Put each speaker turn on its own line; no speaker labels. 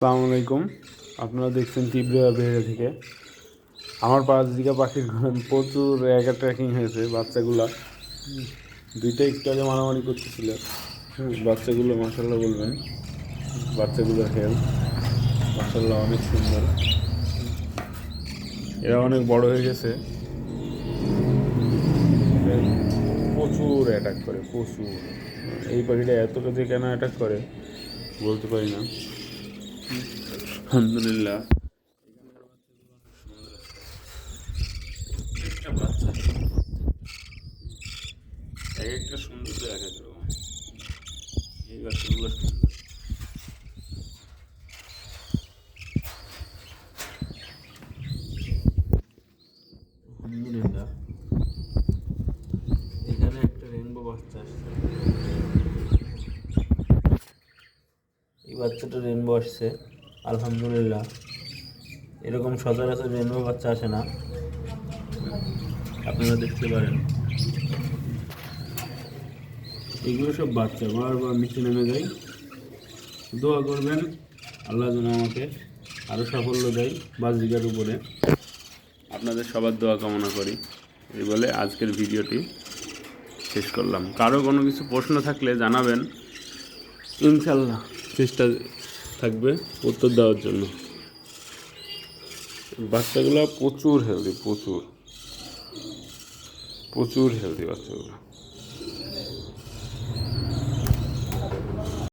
আসসালামু আলাইকুম। আপনারা দেখছেন তীব্রা বেড়ে থেকে। আমার 5 দিঘা পাখির ঘরে প্রচুর একা ট্র্যাকিং হয়েছে। বাচ্চাগুলা দুইটা একটু আগে মারামারি করতেছিল। বাচ্চাগুলো মাশাল্লাহ বলবেন, বাচ্চাগুলোর হেলথ মাশাল্লাহ অনেক সুন্দর। এরা অনেক বড় হয়ে গেছে। প্রচুর অ্যাটাক করে, প্রচুর। এই পাখিটা এতটা যে কেন অ্যাটাক করে বলতে পারি না। আলহামদুলিল্লাহ একটা বাচ্চা এক একটা সুন্দর এক এক রকম। এই বাচ্চাগুলো সুন্দর। আলহামদুলিল্লাহ এখানে একটা রেইনবো বাচ্চা আসছে। এই বাচ্চাটা রেইনবো আসছে আলহামদুলিল্লাহ। এরকম সচরাচর রেইনবো বাচ্চা আসে না, আপনারা দেখতে পারেন। এগুলো সব বাচ্চা বারবার নিচে নেমে যায়। দোয়া করবেন আল্লাহ যেন আমাকে আরও সাফল্য দেয় বাজিকার উপরে। আপনাদের সবার দোয়া কামনা করি। এই বলে আজকের ভিডিওটি শেষ করলাম। কারো কোনো কিছু প্রশ্ন থাকলে জানাবেন, ইনশাল্লাহ চেষ্টা থাকবে উত্তর দেওয়ার জন্য। বাচ্চাগুলো প্রচুর হেলদি, প্রচুর প্রচুর হেলদি বাচ্চাগুলো।